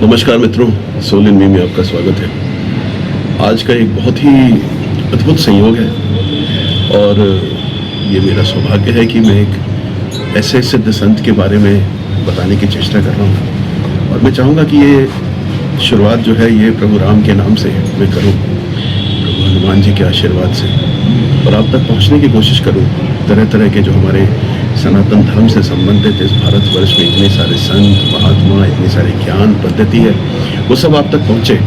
नमस्कार मित्रों, soul in मी में आपका स्वागत है। आज का एक बहुत ही अद्भुत संयोग है और ये मेरा सौभाग्य है कि मैं एक ऐसे सिद्ध संत के बारे में बताने की चेष्टा कर रहा हूँ और मैं चाहूँगा कि ये शुरुआत जो है ये प्रभु राम के नाम से मैं करूँ, प्रभु हनुमान जी के आशीर्वाद से, और आप तक पहुँचने की कोशिश करूँ। तरह तरह के जो हमारे सनातन धर्म से संबंधित इस भारतवर्ष में इतने सारे संत महात्मा, इतनी सारी ज्ञान पद्धति है, वो सब आप तक पहुँचे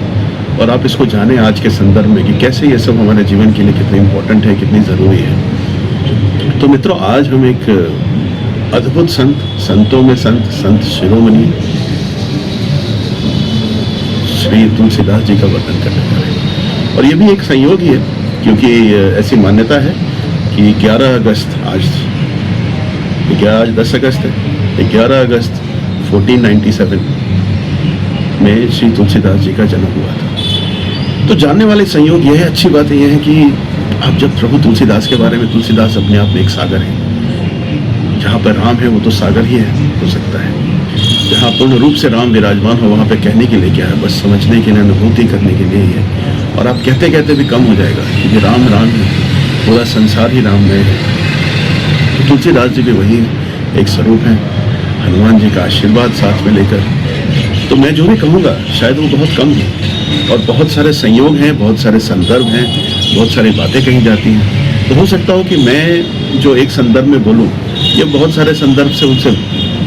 और आप इसको जानें आज के संदर्भ में कि कैसे ये सब हमारे जीवन के लिए कितने इम्पोर्टेंट है, कितनी ज़रूरी है। तो मित्रों, आज हम एक अद्भुत संतों में संत शिरोमणि श्री तुलसीदास जी का वर्णन करने जा रहे हैं। और ये भी एक संयोग ही है क्योंकि ऐसी मान्यता है कि 11 अगस्त आज 10 अगस्त है, 11 अगस्त 1497 में श्री तुलसीदास जी का जन्म हुआ था। तो जानने वाले संयोग यह है, अच्छी बात यह है कि आप जब प्रभु तुलसीदास के बारे में, तुलसीदास अपने आप में एक सागर है। जहाँ पर राम है वो तो सागर ही है, हो सकता है। जहाँ पूर्ण रूप से राम विराजमान हो वहाँ पे कहने के लिए क्या है, बस समझने के लिए, अनुभूति करने के लिए ही है। और आप कहते कहते भी कम हो जाएगा क्योंकि राम राम है, पूरा संसार ही राममय है। तो तुलसीदास जी भी वही एक स्वरूप हैं, हनुमान जी का आशीर्वाद साथ में लेकर। तो मैं जो भी कहूँगा शायद वो बहुत कम है और बहुत सारे संयोग हैं, बहुत सारे संदर्भ हैं, बहुत सारी बातें कही जाती हैं। तो हो सकता हो कि मैं जो एक संदर्भ में बोलूँ ये बहुत सारे संदर्भ से उनसे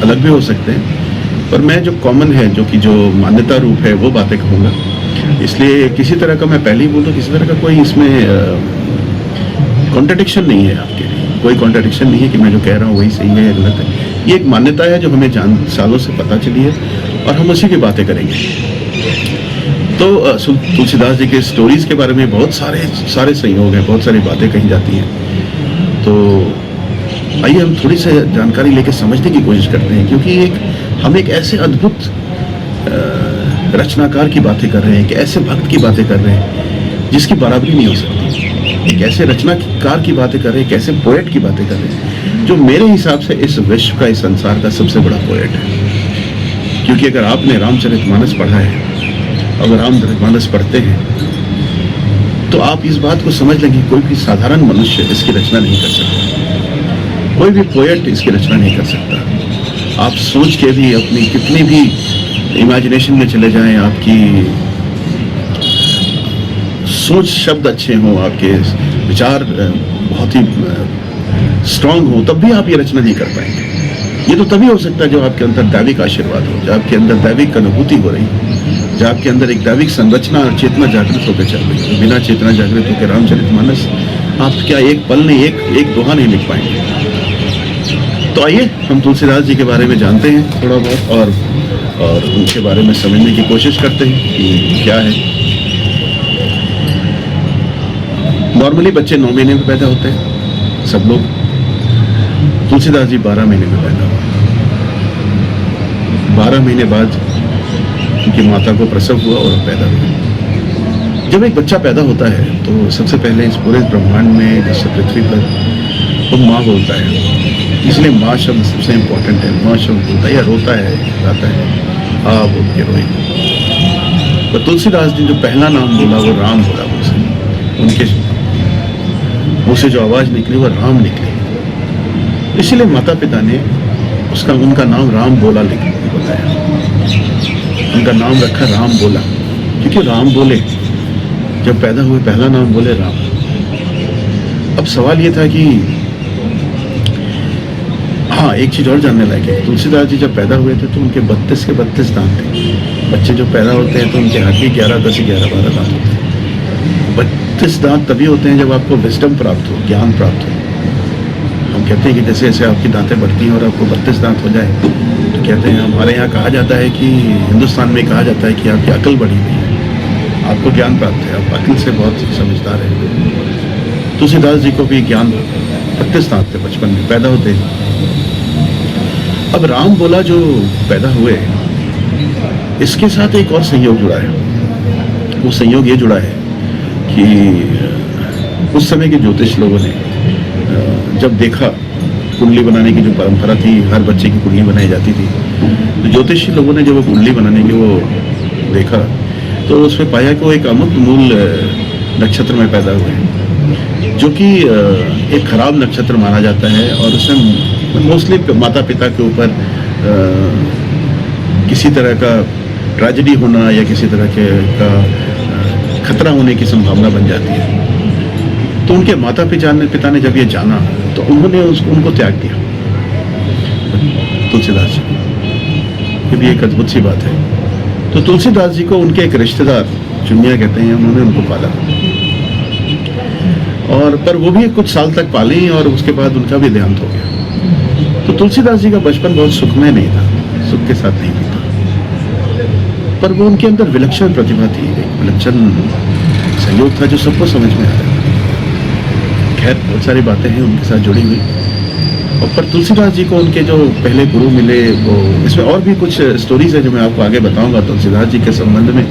अलग भी हो सकते हैं, पर मैं जो कॉमन है, जो मान्यता रूप है, वो बातें कहूँगा। इसलिए किसी तरह का मैं पहले ही बोलूँ, किसी तरह का कोई इसमें कॉन्ट्रडिक्शन नहीं है, आपके लिए कोई कॉन्ट्रडिक्शन नहीं है कि मैं जो कह रहा हूँ वही सही है या गलत है। ये एक मान्यता है जो हमें सालों से पता चली है और हम उसी की बातें करेंगे। तो तुलसीदास जी के स्टोरीज के बारे में बहुत सारे संयोग हैं, बहुत सारी बातें कही जाती हैं। तो आइए हम थोड़ी सी जानकारी लेकर समझने की कोशिश करते हैं, क्योंकि हम एक ऐसे अद्भुत रचनाकार की बातें कर रहे हैं, कि ऐसे भक्त की बातें कर रहे हैं जिसकी बराबरी नहीं हो सकती। एक ऐसे रचनाकार की बातें कर रहे हैं, एक ऐसे पोएट की बातें कर रहे हैं जो मेरे हिसाब से इस विश्व का, इस संसार का सबसे बड़ा पोएट है। क्योंकि अगर आपने रामचरितमानस पढ़ा है, अगर रामचरितमानस पढ़ते हैं तो आप इस बात को समझ लेंगे, कोई भी साधारण मनुष्य इसकी रचना नहीं कर सकता, कोई भी पोएट इसकी रचना नहीं कर सकता। आप सोच के भी, अपनी कितनी भी इमेजिनेशन में चले जाएं, आपकी सोच शब्द अच्छे हों, आपके विचार बहुत ही स्ट्रांग हो, तब भी आप ये रचना नहीं कर पाएंगे। ये तो तभी हो सकता है जब आपके अंदर दैविक आशीर्वाद हो, जब आपके अंदर दैविक अनुभूति हो रही है, जब आपके अंदर एक दैविक संरचना और चेतना जागृत होकर चल रही है। बिना चेतना जागृत होकर रामचरितमानस आप क्या एक पल नहीं, एक दोहा नहीं लिख पाएंगे। तो आइए हम तुलसीदास जी के बारे में जानते हैं थोड़ा बहुत और उनके बारे में समझने की कोशिश करते हैं कि क्या है। नॉर्मली बच्चे 9 महीने में पैदा होते हैं, सब लोग। तुलसीदास जी 12 महीने में पैदा हुए। 12 महीने बाद उनकी माता को प्रसव हुआ और पैदा हुए। जब एक बच्चा पैदा होता है तो सबसे पहले इस पूरे ब्रह्मांड में, जैसे पृथ्वी पर, वो माँ बोलता है। इसलिए माँ शब्द सबसे इम्पोर्टेंट है। माँ शब्द बोलता है या रोता है, गाता है, आ बोल के रोए। तो तुलसीदास जी जो पहला नाम बोला वो राम बोला, उनके मुँह से जो आवाज़ निकली वो राम निकली। इसलिए माता पिता ने उनका नाम राम बोला बताया। उनका नाम रखा राम बोला, क्योंकि राम बोले, जब पैदा हुए पहला नाम बोले राम। अब सवाल ये था कि हाँ, एक चीज़ और जानने लायक है। तुलसीदास जी जब पैदा हुए थे तो उनके 32 के 32 दांत थे। बच्चे जो पैदा होते हैं तो उनके हाथ के 11, 10, 11, 12 दांत होते हैं। 32 दांत तभी होते हैं जब आपको विजडम प्राप्त हो, ज्ञान प्राप्त हो। हम कहते हैं कि जैसे जैसे आपकी दांतें बढ़ती हैं और आपको 32 दांत हो जाए तो कहते हैं, हमारे यहाँ कहा जाता है कि हिंदुस्तान में कहा जाता है कि आपकी अकल बढ़ी हुई है, आपको ज्ञान प्राप्त है, आप अकल से बहुत समझदार हैं। तुलसीदास जी को भी ज्ञान 32 दांत थे बचपन में, पैदा होते हैं। अब राम बोला जो पैदा हुए, इसके साथ एक और संयोग जुड़ा है। वो संयोग ये जुड़ा है कि उस समय के ज्योतिष लोगों ने जब देखा, कुंडली बनाने की जो परंपरा थी, हर बच्चे की कुंडली बनाई जाती थी, तो ज्योतिषी लोगों ने जब वो कुंडली बनाने की वो देखा तो उसमें पाया कि वो एक अमुक मूल नक्षत्र में पैदा हुए हैं, जो कि एक खराब नक्षत्र माना जाता है, और उसमें मोस्टली माता पिता के ऊपर किसी तरह का ट्रेजेडी होना या किसी तरह के का खतरा होने की संभावना बन जाती है। तो उनके माता पिता ने जब ये जाना तो उन्होंने उनको त्याग दिया, तुलसीदास जी। ये भी एक अद्भुत सी बात है। तो तुलसीदास जी को उनके एक रिश्तेदार, चुनिया कहते हैं, उन्होंने उनको पाला, और पर वो भी कुछ साल तक पाली और उसके बाद उनका भी देहांत हो गया। तो तुलसीदास जी का बचपन बहुत सुखमय नहीं था, सुख के साथ नहीं बीता, पर वो उनके अंदर विलक्षण प्रतिभा थी, एक विलक्षण सहयोग था जो सबको समझ में आया। खैर बहुत सारी बातें हैं उनके साथ जुड़ी हुई। और पर तुलसीदास जी को उनके जो पहले गुरु मिले, वो इसमें और भी कुछ स्टोरीज है जो मैं आपको आगे बताऊंगा तुलसीदास जी के संबंध में,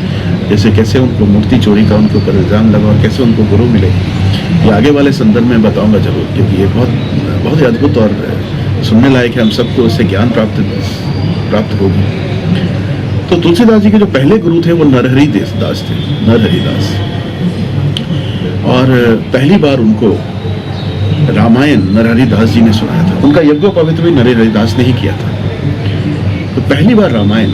जैसे कैसे उनको मूर्ति चोरी का उनके ऊपर इल्जाम लगा और कैसे उनको गुरु मिले, ये आगे वाले संदर्भ में बताऊंगा जरूर, क्योंकि ये बहुत ही अद्भुत और सुनने लायक है। हम सबको उससे ज्ञान प्राप्त होगी। तो तुलसीदास जी के जो पहले गुरु थे वो नरहरि दास थे, नरहरि दास। और पहली बार उनको रामायण नरहरि दास जी ने सुनाया था। उनका यज्ञोपवीत भी नरहरि दास ने ही किया था। तो पहली बार रामायण,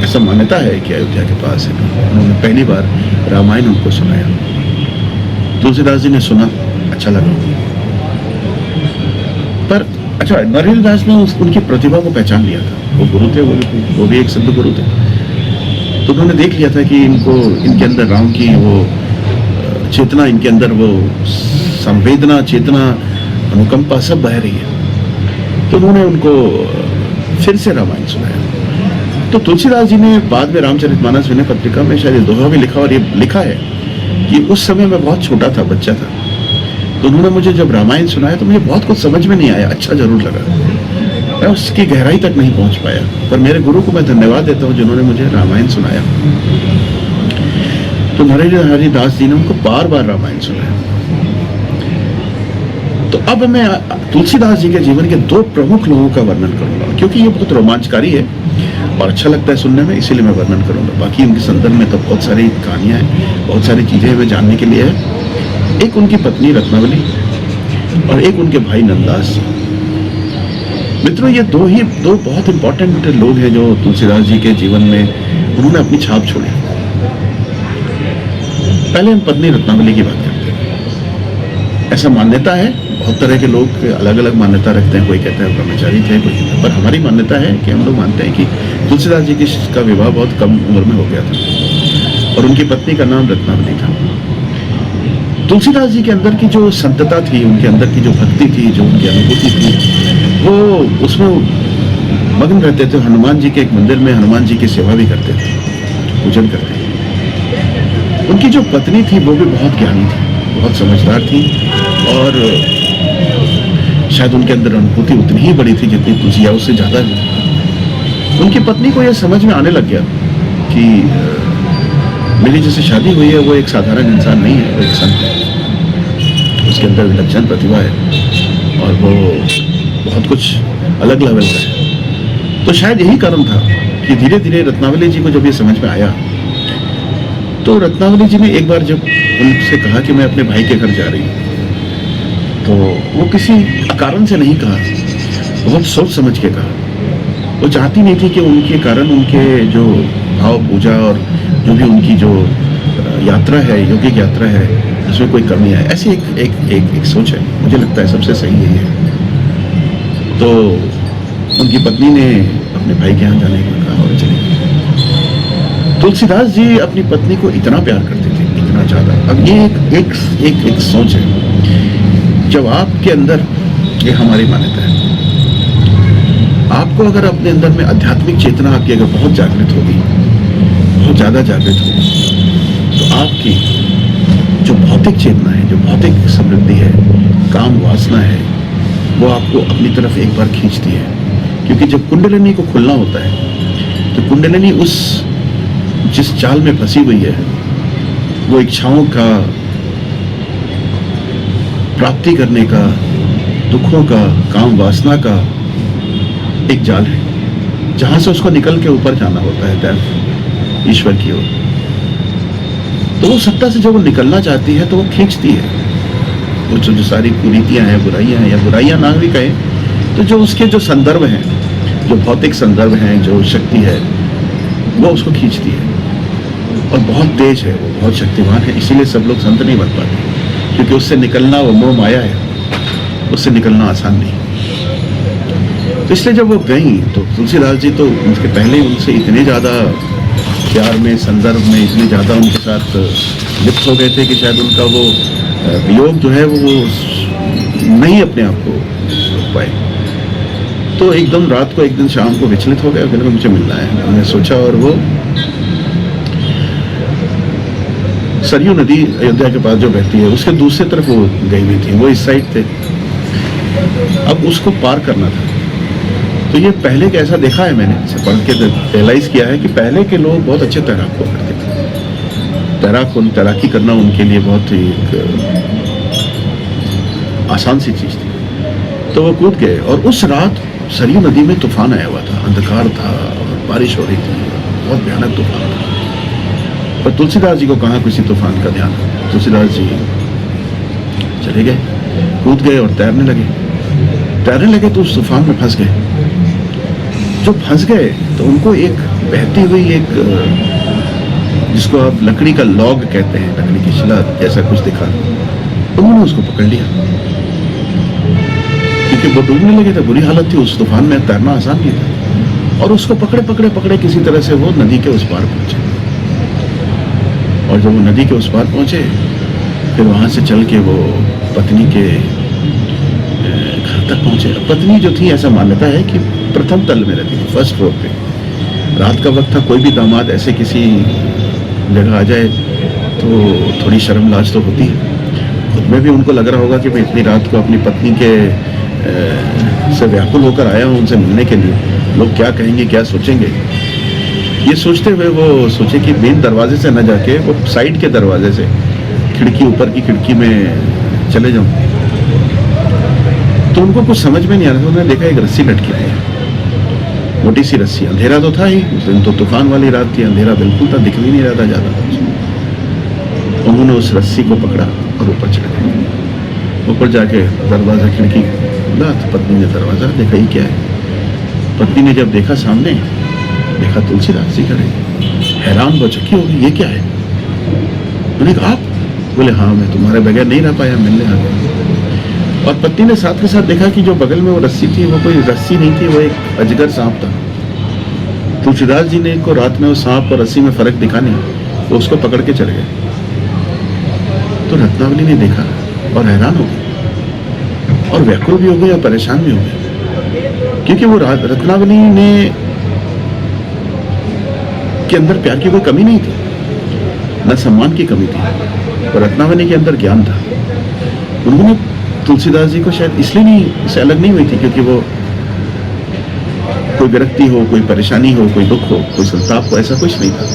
ऐसा मान्यता है कि अयोध्या के पास है, उन्होंने पहली बार रामायण उनको सुनाया। तुलसीदास जी ने सुना, अच्छा लगा। पर अच्छा, नरहरि दास ने उनकी प्रतिभा को पहचान लिया था। वो गुरु थे, वो भी एक सिद्ध गुरु थे। तो उन्होंने देख लिया था कि इनके अंदर राम की वो चेतना, इनके अंदर वो संवेदना, चेतना, अनुकंपा सब बह रही है। तो उन्होंने उनको फिर से रामायण सुनाया। तो तुलसीदास जी ने बाद में रामचरितमानस विनय पत्रिका में शायद दोहा भी लिखा, और ये लिखा है कि उस समय मैं बहुत छोटा था, बच्चा था। तो उन्होंने मुझे जब रामायण सुनाया तो मुझे बहुत कुछ समझ में नहीं आया, अच्छा जरूर लगा, मैं उसकी गहराई तक नहीं पहुंच पाया। पर मेरे गुरु को मैं धन्यवाद देता हूँ जिन्होंने मुझे रामायण सुनाया। तो नरहरि दास जी ने उनको बार बार रामायण सुनाया। तो अब मैं तुलसीदास जी के जीवन के दो प्रमुख लोगों का वर्णन करूंगा, क्योंकि ये बहुत रोमांचकारी है और अच्छा लगता है सुनने में, इसीलिए मैं वर्णन करूंगा। बाकी उनके संदर्भ में तो बहुत सारी कहानियां हैं, बहुत सारी चीजें हमें जानने के लिए है। एक उनकी पत्नी रत्नावली और एक उनके भाई नंददास। मित्रों, ये दो बहुत इंपॉर्टेंट लोग हैं जो तुलसीदास जी के जीवन में उन्होंने अपनी छाप छोड़ी। पहले हम पत्नी रत्नावली की बात करते हैं। ऐसा मान्यता है, बहुत तरह के लोग अलग अलग मान्यता रखते हैं, कोई कहता है ब्रह्मचारी थे, कोई कहता है, पर हमारी मान्यता है कि हम लोग मानते हैं कि तुलसीदास जी का विवाह बहुत कम उम्र में हो गया था और उनकी पत्नी का नाम रत्नावली था। तुलसीदास जी के अंदर की जो संतता थी, उनके अंदर की जो भक्ति थी, जो उनकी अनुभूति थी, वो उसमें मग्न रहते थे। हनुमान जी के एक मंदिर में हनुमान जी की सेवा भी करते थे, पूजन करते थे। उनकी जो पत्नी थी वो भी बहुत ज्ञानी थी, बहुत समझदार थी, और शायद उनके अंदर अनुभूति उतनी ही बड़ी थी जितनी तुलसी, या उससे ज्यादा भी। उनकी पत्नी को यह समझ में आने लग गया कि मेरी जिससे शादी हुई है वो एक साधारण इंसान नहीं है, वो एक संत है, उसके अंदर विलक्षण प्रतिभा है और वो बहुत कुछ अलग लेवल का है। तो शायद यही कारण था कि धीरे धीरे रत्नावली जी को जब ये समझ में आया, तो रत्नावली जी ने एक बार जब उनसे कहा कि मैं अपने भाई के घर जा रही हूँ, तो वो किसी कारण से नहीं कहा, बहुत सोच समझ के कहा। वो चाहती नहीं थी कि उनके कारण उनके जो भाव पूजा और जो भी उनकी जो यात्रा है, यौगिक यात्रा है, उसमें कोई कमी आए। ऐसी एक सोच है, मुझे लगता है सबसे सही यही है। तो उनकी पत्नी ने अपने भाई के यहाँ जाने को कहा और चली गई। तुलसीदास जी अपनी पत्नी को इतना प्यार करते थे, इतना ज्यादा। अब ये एक सोच है, जब आपके अंदर, ये हमारी मान्यता है, आपको अगर अपने अंदर में आध्यात्मिक चेतना आपकी अगर बहुत जागृत होगी, बहुत ज्यादा जागृत होगी, तो आपकी जो भौतिक चेतना है, जो भौतिक समृद्धि है, काम वासना है, वो आपको अपनी तरफ एक बार खींचती है। क्योंकि जब कुंडलिनी को खुलना होता है, तो कुंडलिनी उस जिस जाल में फंसी हुई है, वो इच्छाओं का, प्राप्ति करने का, दुखों का, काम वासना का एक जाल है, जहां से उसको निकल के ऊपर जाना होता है, ईश्वर की ओर। तो वो सत्ता से जब वो निकलना चाहती है तो वो खींचती है, वो जो सारी कुरीतियां हैं, बुराइयां हैं, या बुराइयां ना भी कहें तो जो उसके जो संदर्भ हैं, जो भौतिक संदर्भ हैं, जो शक्ति है, वो उसको खींचती है। और बहुत तेज है वो, बहुत शक्तिमान है, इसीलिए सब लोग संत नहीं बन पाते, क्योंकि उससे निकलना, वो मोह माया है, उससे निकलना आसान नहीं। तो इसलिए जब वो गई तो तुलसीदास जी तो उनके पहले उनसे इतने ज़्यादा प्यार में, संदर्भ में इतने ज़्यादा उनके साथ लिप्त हो गए थे कि शायद उनका वो वियोग जो है वो नहीं अपने आप को रोक पाए। तो एकदम रात को, एक दिन शाम को विचलित हो गए, कहने मुझे मिलना है। हमने सोचा, और वो सरयू नदी अयोध्या के पास जो बहती है उसके दूसरी तरफ वो गई हुई थी, वो इस साइड थे। अब उसको पार करना था। तो ये पहले कैसा देखा है मैंने, पढ़ के रियलाइज किया है कि पहले के लोग बहुत अच्छे तैराक हुआ करते थे। तैराकी करना उनके लिए बहुत ही आसान सी चीज थी। तो वो कूद गए, और उस रात सरयू नदी में तूफान आया हुआ था, अंधकार था और बारिश हो रही थी, बहुत भयानक तूफान था। पर तुलसीदास जी को कहाँ किसी तूफान का ध्यान। तुलसीदास जी चले गए, कूद गए और तैरने लगे तो उस तूफान में फंस गए। जब फंस गए तो उनको एक बहती हुई, एक जिसको आप लकड़ी का लॉग कहते हैं, लकड़ी की शिला जैसा कुछ दिखा, उन्होंने उसको पकड़ लिया, क्योंकि वो डूबने लगे थे, बुरी हालत थी, उस तूफान में तैरना आसान नहीं था। और उसको पकड़े किसी तरह से वो नदी के उस पार पहुंचे। और जब वो नदी के उस पार पहुंचे, फिर वहां से चल के वो पत्नी के घर तक पहुंचे। पत्नी जो थी, ऐसा मान्यता है कि प्रथम तल में रहती थी, फर्स्ट फ्लोर पे। रात का वक्त था, कोई भी दामाद ऐसे किसी जगह आ जाए तो थोड़ी शर्म लाज तो होती है। खुद में भी उनको लग रहा होगा कि मैं इतनी रात को अपनी पत्नी के से व्याकुल होकर आया हूँ उनसे मिलने के लिए, लोग क्या कहेंगे, क्या सोचेंगे। ये सोचते हुए वो सोचे कि मेन दरवाजे से न जाके वो साइड के दरवाजे से, खिड़की, ऊपर की खिड़की में चले जाऊं। तो उनको कुछ समझ में नहीं आ रहा था। उन्होंने देखा एक रस्सी लटकी हुई है, मोटी सी रस्सी। अंधेरा तो था ही, उस दिन तो तूफान वाली रात थी, अंधेरा बिल्कुल था, दिख भी नहीं रहा था ज़्यादा। उन्होंने उस रस्सी को पकड़ा और ऊपर चढ़ गए। ऊपर जाके दरवाज़ा, खिड़की खुला तो पत्नी ने दरवाज़ा देखा, ही क्या है। पत्नी ने जब देखा, सामने देखा तुलसीदास जी खड़े, हैरान हो चुकी होगी, ये क्या है। उन्होंने कहा, आप? बोले, हाँ, मैं तुम्हारे बगैर नहीं रह पाया, मिलने आ गया। और पत्नी ने साथ के साथ देखा कि जो बगल में वो रस्सी थी, वो कोई रस्सी नहीं थी, वो एक अजगर सांप था। तुलसीदास जी ने को रात में वो सांप और रस्सी में फर्क दिखा नहीं, वो उसको पकड़ के चढ़ गए। तो रत्नावली ने देखा और हैरान हो गई, और व्याकुल भी हो गई और परेशान भी हो गई, क्योंकि वो रत्नावली ने के अंदर प्यार की कोई कमी नहीं थी, न सम्मान की कमी थी, और रत्नावली के अंदर ज्ञान था। उन्होंने तुलसीदास जी को शायद इसलिए नहीं से अलग नहीं हुई थी क्योंकि वो कोई विरक्ति हो, कोई परेशानी हो, कोई दुख हो, कोई संताप हो, ऐसा कुछ नहीं था।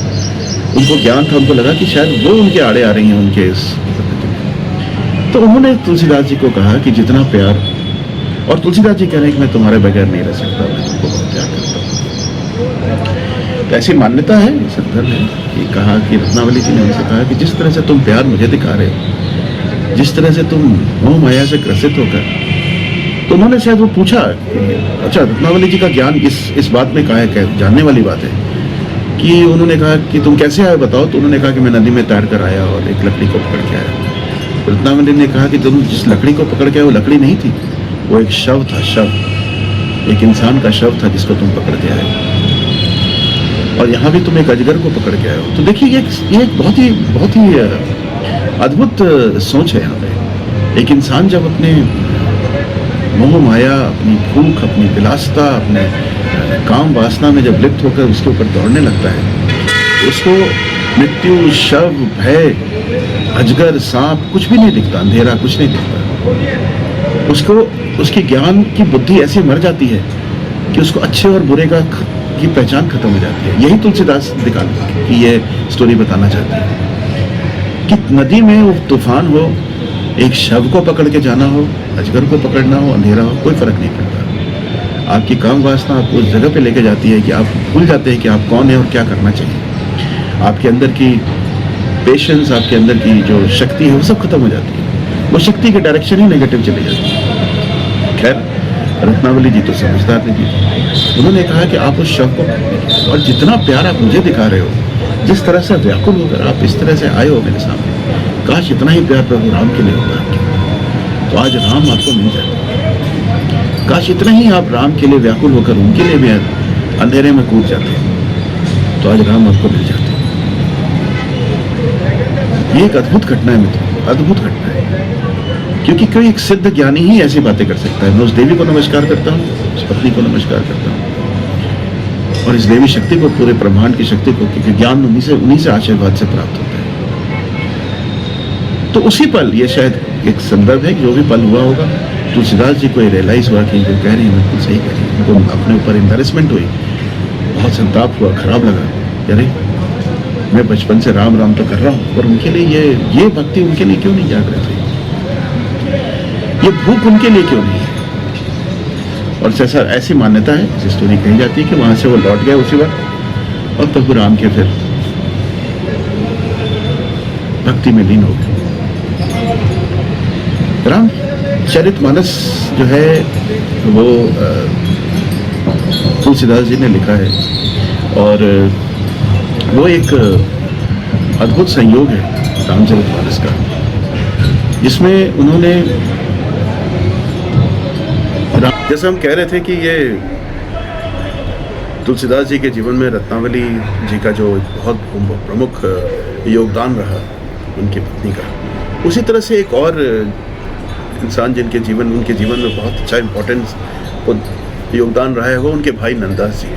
उनको ज्ञान था, उनको लगा कि शायद वो उनके आड़े आ रही हैं उनके इस। तो उन्होंने तुलसीदास जी को कहा कि जितना प्यार, और तुलसीदास जी कह रहे हैं कि मैं तुम्हारे बगैर नहीं रह सकता, मैं तुमको बहुत प्यार करता हूँ। तो ऐसी मान्यता है, संदर्भ है कि कहा कि रत्नावली जी ने उनसे कहा कि जिस तरह से तुम प्यार मुझे दिखा रहे हो, जिस तरह से तुम मोह माया से ग्रसित होकर, तो उन्होंने शायद वो पूछा कि अच्छा, रत्नावली जी का ज्ञान इस बात में कहा है, जानने वाली बात है कि उन्होंने कहा कि तुम कैसे आए बताओ। तो उन्होंने कहा कि मैं नदी में तैर कर आया और एक लकड़ी को पकड़ के आया। रत्नावली ने कहा कि तुम जिस लकड़ी को पकड़ के आए वो लकड़ी नहीं थी, वो एक शव था, शव, एक इंसान का शव था जिसको तुम पकड़ के आए, और यहाँ भी तुम एक अजगर को पकड़ के आए हो। तो देखिए ये एक बहुत ही अद्भुत सोच है यहाँ पे। एक इंसान जब अपने मोह माया, अपनी भूख, अपनी विलासता, अपने काम वासना में जब लिप्त होकर उसके ऊपर दौड़ने लगता है, तो उसको मृत्यु, शव, भय, अजगर, सांप कुछ भी नहीं दिखता, अंधेरा कुछ नहीं दिखता। उसको उसकी ज्ञान की बुद्धि ऐसी मर जाती है कि उसको अच्छे और बुरे की पहचान खत्म हो जाती है। यही तुलसीदास कि ये स्टोरी बताना चाहती है कि नदी में वो तूफान हो, एक शव को पकड़ के जाना हो, अजगर को पकड़ना हो, अंधेरा हो, कोई फर्क नहीं पड़ता। आपकी काम वासना आपको उस जगह पे लेके जाती है कि आप भूल जाते हैं कि आप कौन है और क्या करना चाहिए। आपके अंदर की पेशेंस, आपके अंदर की जो शक्ति है वो सब खत्म हो जाती है। वो शक्ति की डायरेक्शन ही नेगेटिव चली जाती है। खैर, रत्नावली जी तो समझदार नहीं थी। उन्होंने कहा कि आप उस शव को, और जितना प्यार आप मुझे दिखा रहे हो, जिस तरह से व्याकुल होकर आप इस तरह से आए हो मेरे सामने, काश इतना ही प्यार प्रभु राम के लिए होता आपके, तो आज राम आपको मिल जाते। काश इतना ही आप राम के लिए व्याकुल होकर उनके लिए भी अंधेरे में कूद जाते, तो आज राम आपको मिल जाते। ये एक अद्भुत घटना है मित्रों, अद्भुत घटना है, क्योंकि कोई एक सिद्ध ज्ञानी ही ऐसी बातें कर सकता है। मैं उस देवी को नमस्कार करता हूँ, उस पत्नी को नमस्कार करता हूँ, और इस देवी शक्ति को, पूरे ब्रह्मांड की शक्ति को, क्योंकि ज्ञान उन्हीं से आशीर्वाद से प्राप्त होता है। तो उसी पल, ये शायद एक संदर्भ है, जो भी पल हुआ होगा, तुलसीदास जी को ये रियलाइज हुआ कि जो कह रही है बिल्कुल सही कह रही है। उनको अपने ऊपर एम्बैरेसमेंट हुई, बहुत संताप हुआ, खराब लगा। अरे मैं बचपन से राम राम तो कर रहा हूँ, और उनके लिए ये भक्ति उनके लिए क्यों नहीं जाग रही थी, ये भूख उनके लिए क्यों नहीं है। और जैसा ऐसी मान्यता है, ऐसी स्टोरी कही जाती है कि वहां से वो लौट गए उसी वक्त, और प्रभु राम के फिर भक्ति में लीन हो गए। राम चरितमानस जो है वो तुलसीदास जी ने लिखा है, और वो एक अद्भुत संयोग है रामचरितमानस का, जिसमें उन्होंने, जैसे हम कह रहे थे कि ये तुलसीदास जी के जीवन में रत्नावली जी का जो बहुत प्रमुख योगदान रहा उनकी पत्नी का, उसी तरह से एक और इंसान जिनके जीवन, उनके जीवन में बहुत अच्छा इम्पोर्टेंस योगदान रहा है, वो उनके भाई नंददास जी।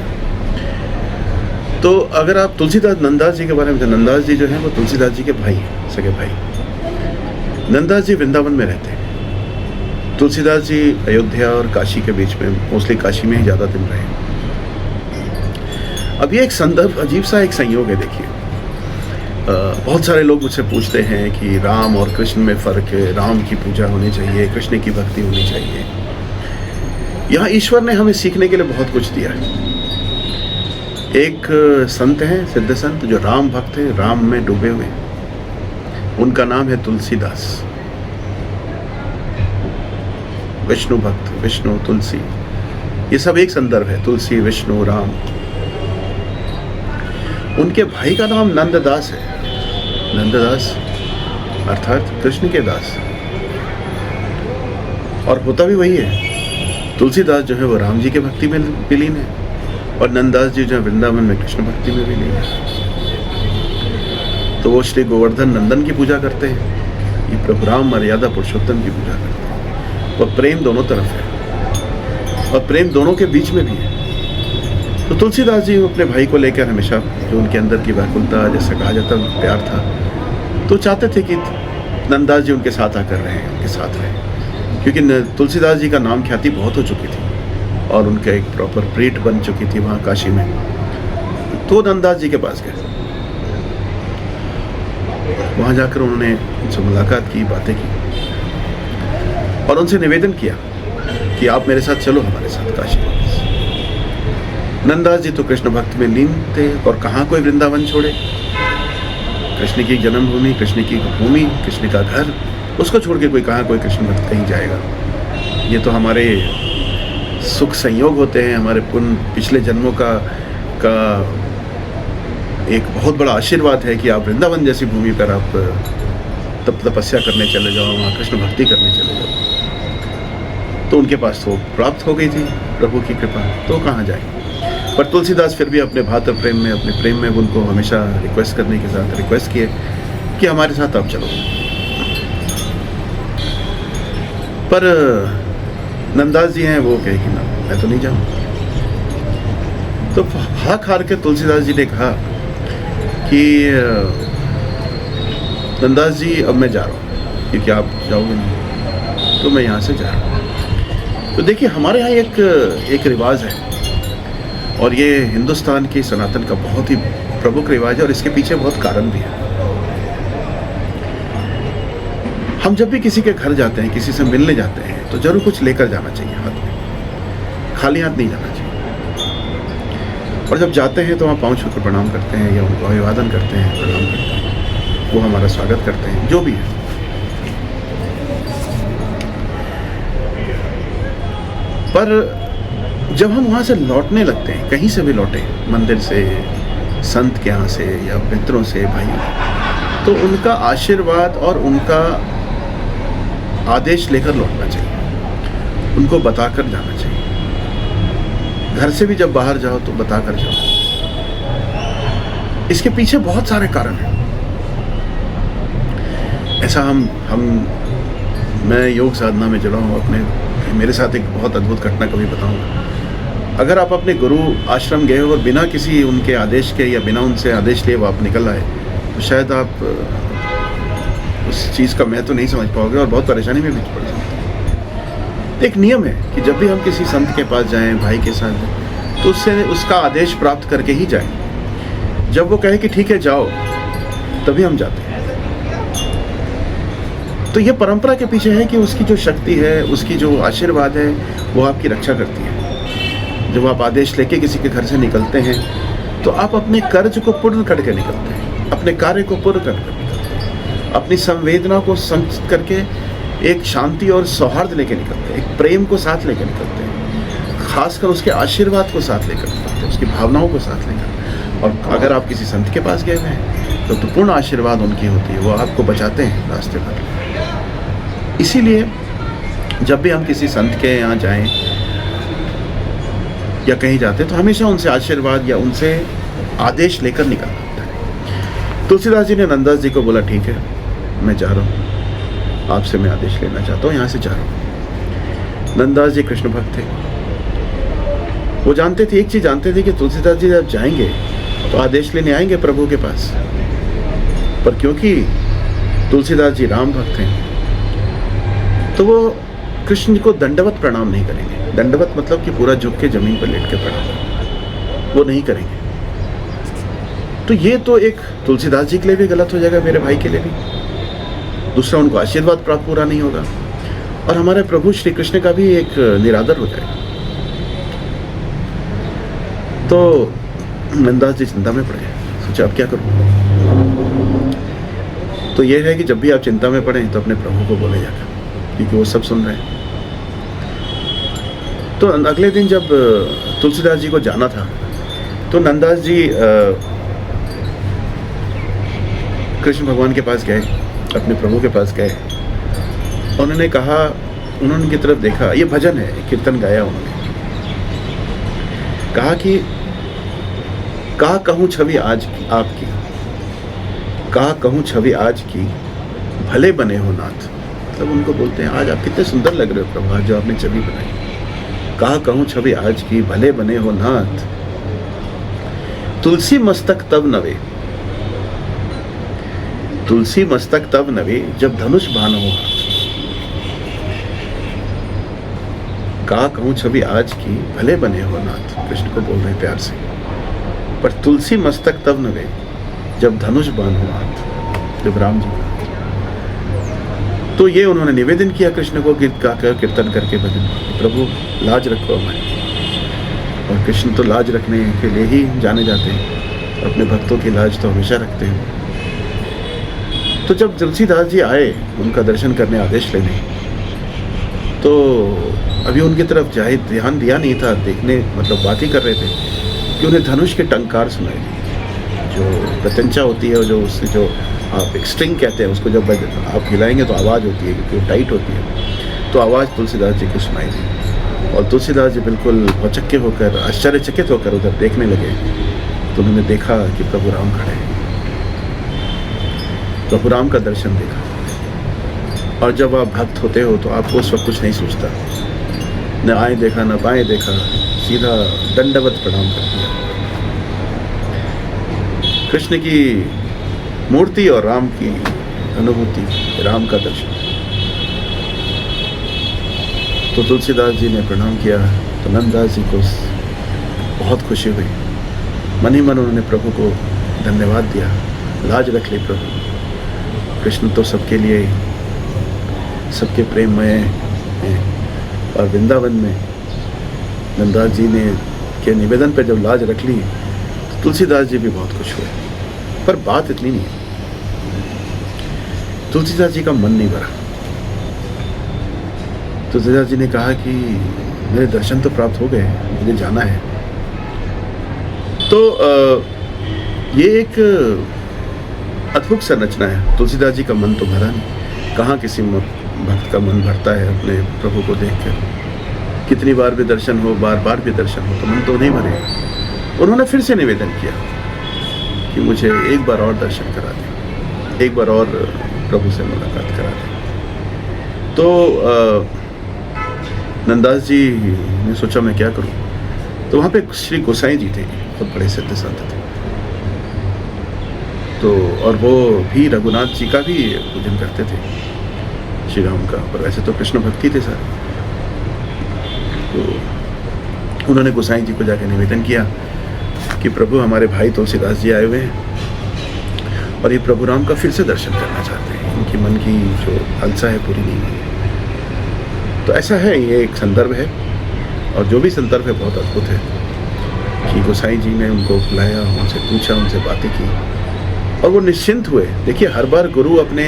तो अगर आप तुलसीदास नंददास जी के बारे में, नंददास जी जो हैं वो तुलसीदास जी के भाई हैं, सगे भाई। नंददास जी वृंदावन में रहते हैं, तुलसीदास जी अयोध्या और काशी के बीच में, मोस्टली काशी में ही ज़्यादा दिन रहे। अब ये एक संदर्भ, अजीब सा एक संयोग है। देखिए, बहुत सारे लोग मुझसे पूछते हैं कि राम और कृष्ण में फ़र्क है, राम की पूजा होनी चाहिए, कृष्ण की भक्ति होनी चाहिए। यहाँ ईश्वर ने हमें सीखने के लिए बहुत कुछ दिया है। एक संत हैं, सिद्ध संत, जो राम भक्त हैं, राम में डूबे हुए हैं, उनका नाम है तुलसीदास। विष्णु भक्त, विष्णु, तुलसी, ये सब एक संदर्भ है, तुलसी, विष्णु, राम। उनके भाई का नाम नंददास है, नंददास अर्थात कृष्ण के दास, और होता भी वही है। तुलसीदास जो है वो राम जी के भक्ति में विलीन है, और नंददास जी जो है वृंदावन में कृष्ण भक्ति में विलीन है। तो वो श्री गोवर्धन नंदन की पूजा करते हैं, ये प्रभु राम मर्यादा पुरुषोत्तम की पूजा करते हैं। और प्रेम दोनों तरफ है, और प्रेम दोनों के बीच में भी है। तो तुलसीदास जी अपने भाई को लेकर हमेशा, जो उनके अंदर की व्याकुलता, जैसे कहा जाता है प्यार था, तो चाहते थे कि नंददास जी उनके साथ आकर रहे, उनके साथ रहे, क्योंकि तुलसीदास जी का नाम ख्याति बहुत हो चुकी थी, और उनका एक प्रॉपर प्रीट बन चुकी थी वहाँ काशी में। तो नंददास जी के पास गए, वहाँ जाकर उन्होंने उनसे मुलाकात की, बातें की, और उनसे निवेदन किया कि आप मेरे साथ चलो, हमारे साथ काशी। नंददास जी तो कृष्ण भक्त में लीन थे, और कहाँ कोई वृंदावन छोड़े। कृष्ण की जन्मभूमि, कृष्ण की भूमि, कृष्ण का घर, उसको छोड़ के कहाँ कोई कृष्ण भक्त कहीं जाएगा। ये तो हमारे सुख संयोग होते हैं, हमारे पिछले जन्मों का एक बहुत बड़ा आशीर्वाद है कि आप वृंदावन जैसी भूमि पर आप तपस्या करने चले जाओ, वहाँ कृष्ण भक्ति करने चले जाओ। तो उनके पास तो प्राप्त हो गई थी प्रभु की कृपा, तो कहाँ जाए। पर तुलसीदास फिर भी अपने भातृ प्रेम में, अपने प्रेम में उनको हमेशा रिक्वेस्ट करने के साथ रिक्वेस्ट किए कि हमारे साथ आप चलो। पर नंददास जी हैं, वो कहे कि ना, मैं तो नहीं जाऊँ। तो हाथ हार के तुलसीदास जी ने कहा कि नंददास जी अब मैं जा रहा हूँ, क्योंकि आप जाओगे नहीं, तो मैं यहाँ से जा रहा हूँ। तो देखिए, हमारे यहाँ एक रिवाज है, और ये हिंदुस्तान की सनातन का बहुत ही प्रमुख रिवाज है, और इसके पीछे बहुत कारण भी है। हम जब भी किसी के घर जाते हैं, किसी से मिलने जाते हैं, तो जरूर कुछ लेकर जाना चाहिए हाथ में, खाली हाथ नहीं जाना चाहिए। और जब जाते हैं तो वहाँ पाँव छूकर प्रणाम करते हैं या उनको अभिवादन करते हैं, प्रणाम करते हैं, वो हमारा स्वागत करते हैं, जो भी है। पर जब हम वहाँ से लौटने लगते हैं, कहीं से भी लौटे, मंदिर से, संत के यहाँ से या मित्रों से, भाइयों, तो उनका आशीर्वाद और उनका आदेश लेकर लौटना चाहिए, उनको बताकर जाना चाहिए। घर से भी जब बाहर जाओ तो बताकर जाओ। इसके पीछे बहुत सारे कारण हैं। ऐसा मैं योग साधना में जुड़ा हूँ, मेरे साथ एक बहुत अद्भुत घटना कभी बताऊंगा। अगर आप अपने गुरु आश्रम गए हो और बिना किसी उनके आदेश के या बिना उनसे आदेश लिए आप निकल आए, तो शायद आप उस चीज़ का महत्व नहीं समझ पाओगे और बहुत परेशानी में भी पड़ जाओगे। एक नियम है कि जब भी हम किसी संत के पास जाएं, भाई के साथ जाएं, तो उससे उसका आदेश प्राप्त करके ही जाएं। जब वो कहे कि ठीक है जाओ, तभी हम जाते हैं। तो ये परंपरा के पीछे है कि उसकी जो शक्ति है, उसकी जो आशीर्वाद है, वो आपकी रक्षा करती है। जब आप आदेश लेके किसी के घर से निकलते हैं तो आप अपने कर्ज को पूर्ण करके निकलते हैं, अपने कार्य को पूर्ण करके निकलते हैं, अपनी संवेदना को संचित करके एक शांति और सौहार्द लेके निकलते हैं, एक प्रेम को साथ लेके निकलते हैं, खासकर उसके आशीर्वाद को साथ लेकर निकलते हैं, उसकी भावनाओं को साथ लेकर। और अगर आप किसी संत के पास गए हैं तो पूर्ण आशीर्वाद उनकी होती है, वो आपको बचाते हैं रास्ते भर। इसीलिए जब भी हम किसी संत के यहाँ जाएं या कहीं जाते तो हमेशा उनसे आशीर्वाद या उनसे आदेश लेकर निकलना होता है। तुलसीदास जी ने नंददास जी को बोला, ठीक है मैं जा रहा हूँ, आपसे मैं आदेश लेना चाहता हूँ, यहाँ से जा रहा हूँ। नंददास जी कृष्ण भक्त थे, वो जानते थे, एक चीज़ जानते थे कि तुलसीदास जी जब जाएंगे तो आदेश लेने आएंगे प्रभु के पास। पर क्योंकि तुलसीदास जी राम भक्त हैं तो वो कृष्ण को दंडवत प्रणाम नहीं करेंगे। दंडवत मतलब कि पूरा झुक के जमीन पर लेट के प्रणाम वो नहीं करेंगे। तो ये तो एक तुलसीदास जी के लिए भी गलत हो जाएगा, मेरे भाई के लिए भी। दूसरा, उनको आशीर्वाद प्राप्त पूरा नहीं होगा और हमारे प्रभु श्री कृष्ण का भी एक निरादर हो जाएगा। तो नंददास जी चिंता में पड़ गए, सोचा अब क्या करूं। तो ये है कि जब भी आप चिंता में पड़े तो अपने प्रभु को बोले जाकर, क्योंकि वो सब सुन रहे हैं। तो अगले दिन जब तुलसीदास जी को जाना था तो नंददास जी कृष्ण भगवान के पास गए, अपने प्रभु के पास गए। उन्होंने कहा, उन्होंने उनकी तरफ देखा, ये भजन है, कीर्तन गाया उन्होंने। कहा कि कहा कहूँ छवि आज की आपकी, कहा कहूँ छवि आज की, भले बने हो नाथ। मतलब उनको बोलते हैं, आज आप कितने सुंदर लग रहे हो प्रभु, आज जो आपने छवि बनाई। कहा कहूँ छवि आज की, भले बने हो नाथ। तुलसी मस्तक तब नवे, तुलसी मस्तक तब नवे, जब धनुष बाण हो हाथ। कहा कहूँ छवि आज की, भले बने हो नाथ। कृष्ण को बोल रहे प्यार से। पर तुलसी मस्तक तब नवे, जब धनुष बाण हो हाथ, जब राम जी का। तो ये उन्होंने निवेदन किया कृष्ण को, गीत गाकर, कीर्तन करके, भजन, प्रभु लाज रखो हमारी। और कृष्ण तो लाज रखने के लिए ही जाने जाते हैं, अपने भक्तों की लाज तो हमेशा रखते हैं। तो जब तुलसीदास जी आए उनका दर्शन करने, आदेश लेने, तो अभी उनकी तरफ ध्यान दिया नहीं था, देखने मतलब बात ही कर रहे थे कि उन्हें धनुष के टंकार सुनाई दी। जो प्रत्यंचा होती है, जो उससे जो आप एक स्ट्रिंग कहते हैं, उसको जब आप हिलाएंगे तो आवाज़ होती है, क्योंकि वो टाइट होती है। तो आवाज़ तुलसीदास जी को सुनाई दी और तुलसीदास जी बिल्कुल भौचक्के होकर, आश्चर्यचकित होकर उधर देखने लगे। तो उन्होंने देखा कि प्रभु राम खड़े हैं, प्रभु राम का दर्शन देखा। और जब आप भक्त होते हो तो आपको उस वक्त कुछ नहीं सोचता, न आए देखा न बाएं देखा, सीधा दंडवत प्रणाम कर दिया। कृष्ण की मूर्ति और राम की अनुभूति, राम का दर्शन। तो तुलसीदास जी ने प्रणाम किया तो नंददास जी को बहुत खुशी हुई। मन ही मन उन्होंने प्रभु को धन्यवाद दिया, लाज रख ली प्रभु। कृष्ण तो सबके लिए, सबके प्रेममय हैं। और वृंदावन में नंददास जी ने के निवेदन पर जब लाज रख ली तुलसीदास जी भी बहुत खुश हुए, पर बात इतनी नहीं है, तुलसीदास जी का मन नहीं भरा। तुलसीदास जी ने कहा कि मेरे दर्शन तो प्राप्त हो गए, मुझे जाना है। तो ये एक अद्भुत संरचना है। तुलसीदास जी का मन तो भरा नहीं। कहाँ किसी भक्त का मन भरता है अपने प्रभु को देखकर। कितनी बार भी दर्शन हो, बार बार भी दर्शन हो, तो मन तो नहीं भरेगा। उन्होंने फिर से निवेदन किया कि मुझे एक बार और दर्शन करा दें, एक बार और प्रभु से मुलाकात करा दें। तो नंददास जी ने सोचा मैं क्या करूं। तो वहाँ पे श्री गोसाई जी थे, बहुत बड़े सिद्ध संत थे। तो और वो भी रघुनाथ जी का भी पूजन करते थे, श्री राम का, पर वैसे तो कृष्ण भक्ति थे सर। तो उन्होंने गोसाई जी को जाकर निवेदन किया कि प्रभु हमारे भाई तुलसीदास जी आए हुए हैं और ये प्रभु राम का फिर से दर्शन करना चाहते हैं, इनकी मन की जो लालसा है पूरी नहीं हुई है। तो ऐसा है, ये एक संदर्भ है, और जो भी संदर्भ है बहुत अद्भुत है कि गोसाई जी ने उनको बुलाया, उनसे पूछा, उनसे बातें की और वो निश्चिंत हुए। देखिए, हर बार गुरु अपने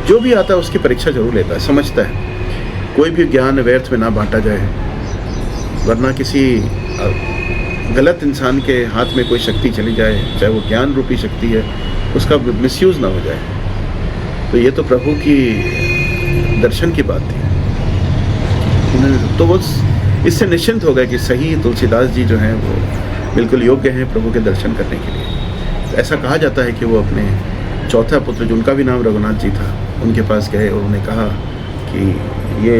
जो भी आता है उसकी परीक्षा जरूर लेता है, समझता है कोई भी ज्ञान व्यर्थ में ना बांटा जाए, वरना किसी गलत इंसान के हाथ में कोई शक्ति चली जाए, चाहे वो ज्ञान रूपी शक्ति है, उसका मिसयूज ना हो जाए। तो ये तो प्रभु की दर्शन की बात थी। तो वो इससे निश्चिंत हो गए कि सही तुलसीदास जी जो हैं वो बिल्कुल योग्य हैं प्रभु के दर्शन करने के लिए। ऐसा कहा जाता है कि वो अपने चौथा पुत्र, जिनका भी नाम रघुनाथ जी था, उनके पास गए और उन्हें कहा कि ये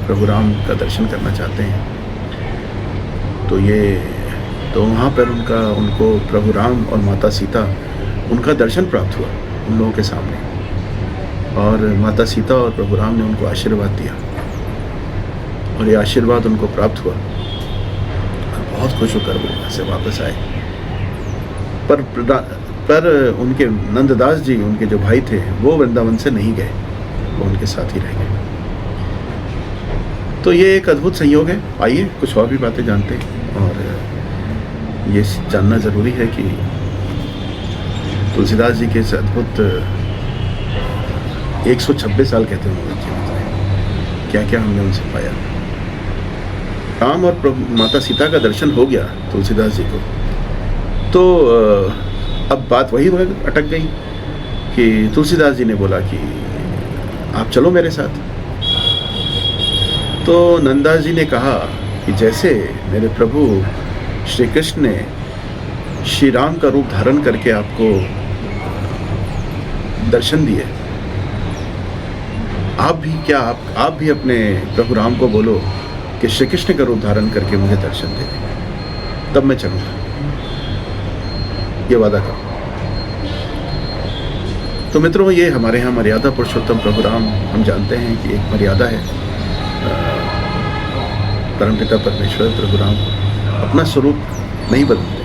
प्रभु राम का दर्शन करना चाहते हैं। तो वहाँ पर उनको प्रभु राम और माता सीता, उनका दर्शन प्राप्त हुआ उन लोगों के सामने, और माता सीता और प्रभु राम ने उनको आशीर्वाद दिया और ये आशीर्वाद उनको प्राप्त हुआ और बहुत खुश होकर वो वहाँ से वापस आए। पर उनके नंददास जी, उनके जो भाई थे, वो वृंदावन से नहीं गए, वो उनके साथ ही रह गए। तो ये एक अद्भुत संयोग है। आइए कुछ और भी बातें जानते हैं, और ये जानना ज़रूरी है कि तुलसीदास जी के इस अद्भुत 126 साल कहते हैं उनके जीवन में क्या क्या हमने उनसे पाया। राम और माता सीता का दर्शन हो गया तुलसीदास जी को, तो अब बात वही अटक गई कि तुलसीदास जी ने बोला कि आप चलो मेरे साथ। तो नंददास जी ने कहा कि जैसे मेरे प्रभु श्री कृष्ण ने श्री राम का रूप धारण करके आपको दर्शन दिए, आप भी अपने प्रभु राम को बोलो कि श्री कृष्ण का रूप धारण करके मुझे दर्शन दे, तब मैं चलूँगा, ये वादा करो। तो मित्रों, ये हमारे यहाँ मर्यादा पुरुषोत्तम प्रभु राम, हम जानते हैं कि एक मर्यादा है। परमपिता परमेश्वर प्रभु राम अपना स्वरूप नहीं बदलते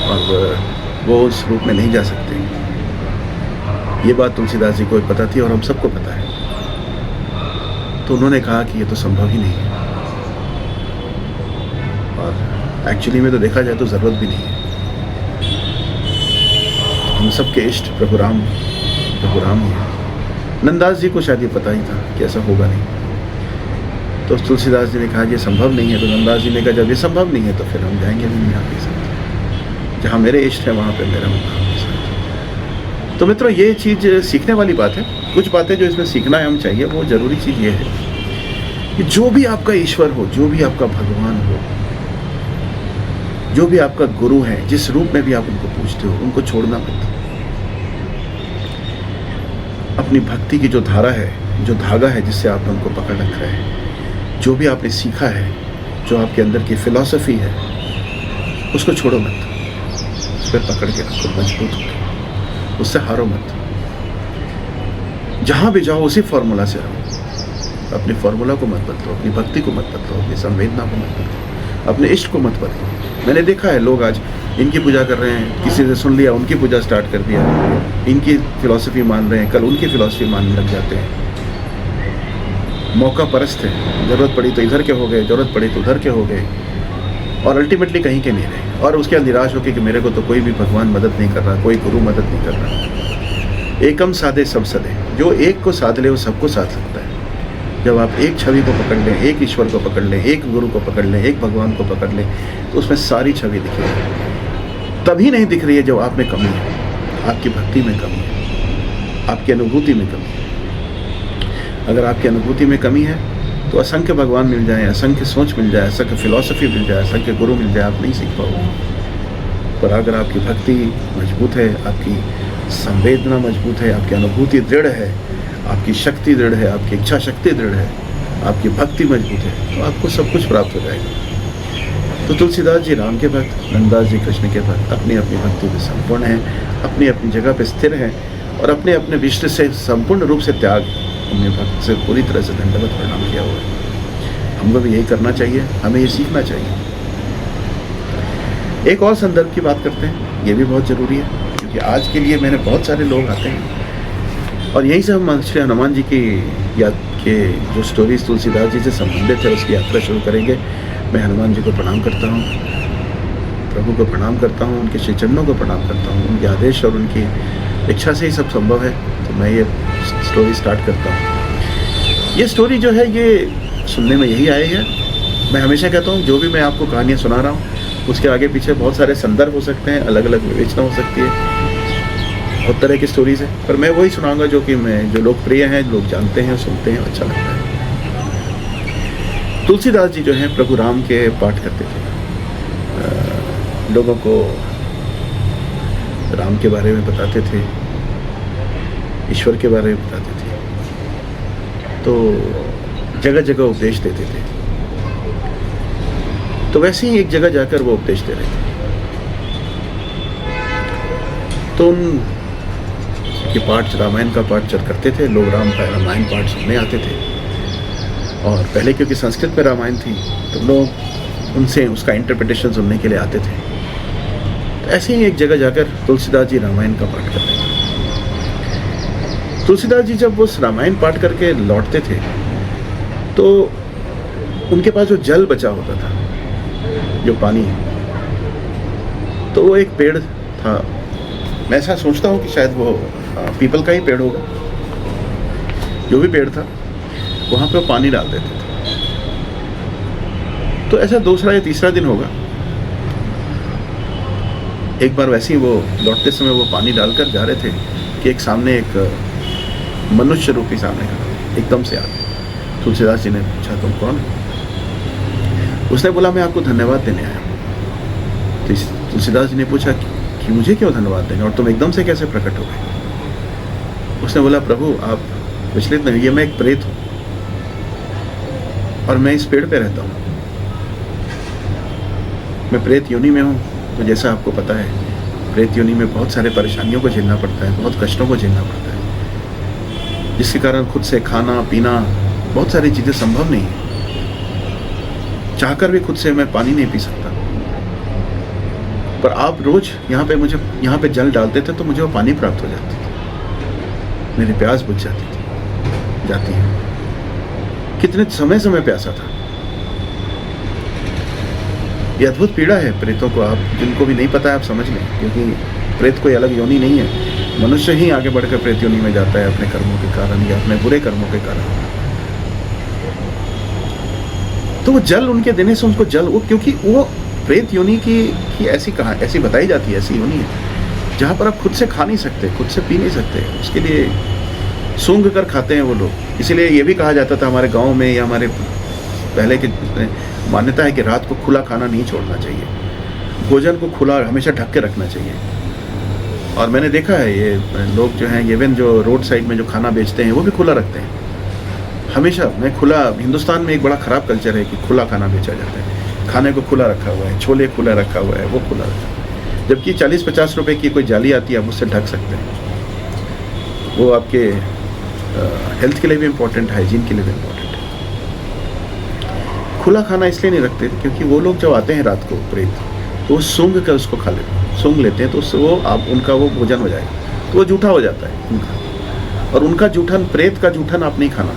और वो उस रूप में नहीं जा सकते। ये बात तुलसीदास जी को पता थी और हम सबको पता है। तो उन्होंने कहा कि ये तो संभव ही नहीं है, और एक्चुअली में तो देखा जाए तो ज़रूरत भी नहीं है। हम सबके इष्ट प्रभु राम ही हैं। नंददास जी को शायद ये पता ही था कि ऐसा होगा नहीं। तो तुलसीदास जी ने कहा ये संभव नहीं है। तो नंददास जी ने कहा जब ये संभव नहीं है तो फिर हम जाएंगे भी नहीं आपके साथ। जहाँ मेरे इष्ट है वहाँ पे मेरा मुकाम है साथ। तो मित्रों, ये चीज़ सीखने वाली बात है। कुछ बातें जो इसमें सीखना है हम चाहिए, वो ज़रूरी चीज़ ये है कि जो भी आपका ईश्वर हो, जो भी आपका भगवान हो, जो भी आपका गुरु है, जिस रूप में भी आप उनको पूजते हो, उनको छोड़ना मत। अपनी भक्ति की जो धारा है, जो धागा है जिससे आपने उनको पकड़ रखा है, जो भी आपने सीखा है, जो आपके अंदर की फिलॉसफी है, उसको छोड़ो मत। उस पर पकड़ के रखो मजबूत होकर, उससे हारो मत। जहाँ भी जाओ उसी फॉर्मूला से रहो। अपनी फॉर्मूला को मत बदलो, अपनी भक्ति को मत बदलो, अपनी संवेदना को मत बदलो, अपने इष्ट को मत बदलो। मैंने देखा है लोग आज इनकी पूजा कर रहे हैं, किसी से सुन लिया उनकी पूजा स्टार्ट कर दिया, इनकी फिलॉसफी मान रहे हैं, कल उनकी फिलॉसफी मानने लग जाते हैं। मौका परस्त है, ज़रूरत पड़ी तो इधर के हो गए, ज़रूरत पड़ी तो उधर के हो गए। और अल्टीमेटली कहीं के नहीं रहे, और उसके बाद निराश होकर कि मेरे को तो कोई भी भगवान मदद नहीं कर रहा, कोई गुरु मदद नहीं कर रहा। एकम साधे सब सदे, जो एक को साध ले वो सबको साध सकता है। जब आप एक छवि को पकड़ लें, एक ईश्वर को पकड़ लें, एक गुरु को पकड़ लें, एक भगवान को पकड़ लें, तो उसमें सारी छवि दिखेगी। तभी नहीं दिख रही है जब आप में कमी है, आपकी भक्ति में कमी है, आपकी अनुभूति में कमी है। अगर आपकी अनुभूति में कमी है तो असंख्य भगवान मिल जाए, असंख्य सोच मिल जाए, असंख्य फिलॉसफी मिल जाए, असंख्य गुरु मिल जाए, आप नहीं सीख पाओगे। पर अगर आपकी भक्ति मजबूत है, आपकी संवेदना मजबूत है, आपकी अनुभूति दृढ़ है, आपकी शक्ति दृढ़ है, आपकी इच्छा शक्ति दृढ़ है, आपकी भक्ति मजबूत है, तो आपको सब कुछ प्राप्त हो जाएगा। तो तुलसीदास जी राम के भक्त, नंददास जी कृष्ण के भक्त, अपनी अपनी भक्ति में संपूर्ण हैं, अपनी अपनी जगह पर स्थिर हैं, और अपने अपने विष्ट से संपूर्ण रूप से त्याग, हमने भक्त से पूरी तरह से दंडवत प्रणाम किया हुआ है। हमको भी यही करना चाहिए, हमें ये सीखना चाहिए। एक और संदर्भ की बात करते हैं, ये भी बहुत ज़रूरी है, क्योंकि आज के लिए मैंने बहुत सारे लोग आते हैं और यहीं से हम श्री हनुमान जी की याद के जो स्टोरीज तुलसीदास जी से संबंधित है उसकी यात्रा शुरू करेंगे। मैं हनुमान जी को प्रणाम करता हूँ, प्रभु को प्रणाम करता हूँ, उनके श्री चरणों को प्रणाम करता हूँ। उनके आदेश और उनकी इच्छा से ही सब संभव है, तो मैं ये स्टोरी स्टार्ट करता हूँ। ये स्टोरी जो है ये सुनने में यही आई है। मैं हमेशा कहता हूँ जो भी मैं आपको कहानियाँ सुना रहा हूँ उसके आगे पीछे बहुत सारे संदर्भ हो सकते हैं, अलग अलग विवेचना हो सकती है, बहुत तरह की स्टोरीज है, पर मैं वही सुनाऊंगा जो कि जो लोकप्रिय हैं, लोग जानते हैं, सुनते हैं, अच्छा लगता है। तुलसीदास जी जो हैं प्रभु राम के पाठ करते थे, लोगों को राम के बारे में बताते थे, ईश्वर के बारे में बताते थे, तो जगह जगह उपदेश देते थे। तो वैसे ही एक जगह जाकर वो उपदेश दे रहे थे, तो उनके पाठ, रामायण का पाठ जब करते थे लोग, रामायण पाठ सुनने आते थे। और पहले क्योंकि संस्कृत में रामायण थी तो लोग उनसे उसका इंटरप्रिटेशन सुनने के लिए आते थे। तो ऐसे ही एक जगह जाकर तुलसीदास जी रामायण का पाठ करते थे। तुलसीदास जी जब उस रामायण पाठ करके लौटते थे तो उनके पास जो जल बचा होता था, जो पानी है, तो वो एक पेड़ था। मैं ऐसा सोचता हूँ कि शायद वो पीपल का ही पेड़ होगा। जो भी पेड़ था वहाँ पे वो पानी डाल देते थे। तो ऐसा दूसरा या तीसरा दिन होगा, एक बार वैसे ही वो लौटते समय वो पानी डालकर जा रहे थे कि एक सामने एक मनुष्य रूपी सामने खड़ा एकदम से आ गया। तुलसीदास जी ने पूछा तुम कौन हो? उसने बोला मैं आपको धन्यवाद देने आया हूँ। तुलसीदास जी ने पूछा कि मुझे क्यों धन्यवाद देंगे और तुम एकदम से कैसे प्रकट हो गए? उसने बोला प्रभु आप विचलित नहीं, ये मैं एक प्रेत हूँ और मैं इस पेड़ पे रहता हूँ। मैं प्रेत योनि में हूँ, तो जैसा आपको पता है प्रेत योनि में बहुत सारे परेशानियों को झेलना पड़ता है, बहुत कष्टों को झेलना पड़ता है, जिसके कारण खुद से खाना पीना बहुत सारी चीज़ें संभव नहीं है। चाहकर भी खुद से मैं पानी नहीं पी सकता, पर आप रोज यहाँ पे जल डालते थे तो मुझे वो पानी प्राप्त हो जाती थी, मेरी प्यास बुझ जाती है। कितने समय प्यासा था। ये अद्भुत पीड़ा है प्रेतों को, आप जिनको भी नहीं पता है आप समझ लें, क्योंकि प्रेत कोई अलग योनि नहीं है। मनुष्य ही आगे बढ़कर प्रेत योनि में जाता है अपने कर्मों के कारण या अपने बुरे कर्मों के कारण। तो वो जल उनके देने से उनको जल, वो क्योंकि वो प्रेत योनि की ऐसी बताई जाती है, ऐसी योनि है जहाँ पर आप खुद से खा नहीं सकते, खुद से पी नहीं सकते, उसके लिए सूंघ कर खाते हैं वो लोग। इसीलिए ये भी कहा जाता था हमारे गांव में या हमारे पहले की मान्यता है कि रात को खुला खाना नहीं छोड़ना चाहिए, भोजन को खुला हमेशा ढक के रखना चाहिए। और मैंने देखा है ये लोग जो हैं, इवन जो रोड साइड में जो खाना बेचते हैं वो भी खुला रखते हैं हमेशा। मैं खुला, हिंदुस्तान में एक बड़ा ख़राब कल्चर है कि खुला खाना बेचा जाता है, खाने को खुला रखा हुआ है, छोले खुला रखा हुआ है, वो खुला रखा है, जबकि 40-50 रुपए की कोई जाली आती है, आप उससे ढक सकते हैं। वो आपके हेल्थ के लिए भी इम्पोर्टेंट, हाइजीन के लिए भी इम्पोर्टेंट है। खुला खाना इसलिए नहीं रखते क्योंकि वो लोग जब आते हैं रात को प्रेत, तो वो सूंघ कर उसको खा सूंघ लेते हैं, तो उससे उनका वो भोजन हो जाएगा, तो वो जूठा हो जाता है उनका। और उनका जूठन, प्रेत का जूठन आप नहीं खाना,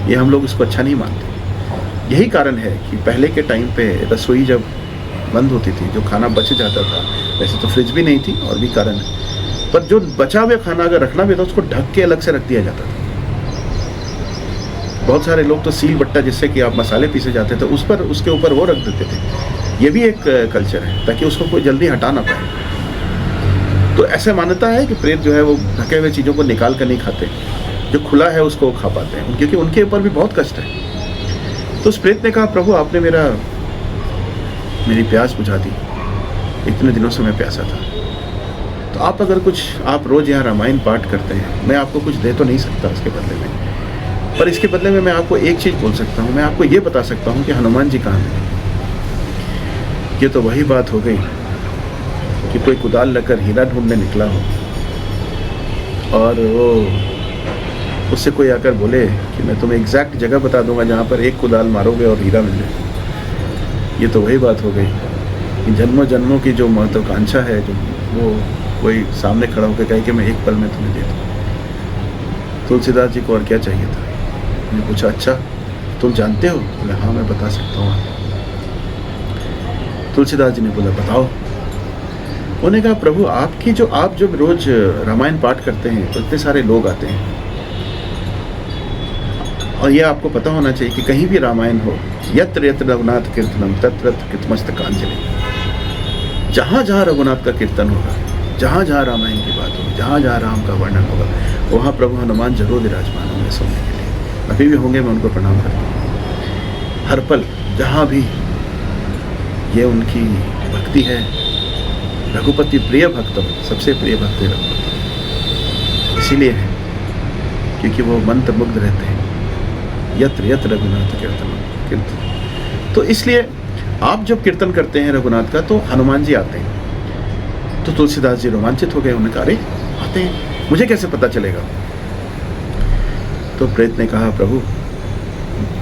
ये हम लोग इसको अच्छा नहीं मानते। यही कारण है कि पहले के टाइम पे रसोई जब बंद होती थी, जो खाना बच जाता था, वैसे तो फ्रिज भी नहीं थी और भी कारण है, पर जो बचा हुआ खाना अगर रखना भी था उसको ढक के अलग से रख दिया जाता था। बहुत सारे लोग तो सील बट्टा, जिससे कि आप मसाले पीसे जाते थे, उस पर उसके ऊपर वो रख देते थे। ये भी एक कल्चर है, ताकि उसको कोई जल्दी हटा ना पाए। तो ऐसे मान्यता है कि प्रेत जो है वो ढके हुए चीज़ों को निकाल कर नहीं खाते, जो खुला है उसको खा पाते हैं, क्योंकि उनके ऊपर भी बहुत कष्ट है। तो उस प्रेत ने कहा, प्रभु आपने मेरी प्यास बुझा दी, इतने दिनों से मैं प्यासा था। तो आप अगर कुछ, आप रोज़ यहाँ रामायण पाठ करते हैं, मैं आपको कुछ दे तो नहीं सकता उसके बदले में, पर इसके बदले में मैं आपको एक चीज़ बोल सकता हूँ। मैं आपको ये बता सकता हूँ कि हनुमान जी कहाँ हैं। ये तो वही बात हो गई कि कोई कुदाल लेकर हीरा ढूंढने निकला हो और वो उससे कोई आकर बोले कि मैं तुम्हें एग्जैक्ट जगह बता दूंगा जहाँ पर एक कुदाल मारोगे और हीरा मिल जाए। ये तो वही बात हो गई कि जन्मों जन्मों की जो महत्वाकांक्षा है, जो वो कोई सामने खड़ा होकर कहे कि मैं एक पल में तुम्हें दे दूँ। तुलसीदास जी को और क्या चाहिए था। मैंने पूछा, अच्छा तुम जानते हो? बोले हाँ मैं बता सकता हूँ। तुलसीदास जी ने बोला बताओ। उन्होंने कहा, प्रभु आप जब रोज रामायण पाठ करते हैं तो इतने सारे लोग आते हैं, और ये आपको पता होना चाहिए कि कहीं भी रामायण हो, यत्र यत्र रघुनाथ कीर्तनम तत्र तत्र कृतमस्तकांजलि। जहाँ जहाँ रघुनाथ का कीर्तन होगा, जहाँ जहाँ रामायण की बात होगी, जहाँ जहाँ राम का वर्णन होगा, वहाँ प्रभु हनुमान जरूर विराजमान होंगे सुनने के लिए। अभी भी होंगे, मैं उनको प्रणाम करता हूँ। हर पल जहाँ भी ये उनकी भक्ति है। रघुपति प्रिय भक्तम, सबसे प्रिय भक्त है रघुपति। इसीलिए है क्योंकि वो मंत्र मुग्ध रहते हैं। यत्र यत्र रघुनाथ कीर्तन। तो इसलिए आप जब कीर्तन करते हैं रघुनाथ का, तो हनुमान जी आते हैं। तो तुलसीदास जी रोमांचित हो गए। उन्होंने कहा, अरे आते हैं, मुझे कैसे पता चलेगा? तो प्रेत ने कहा, प्रभु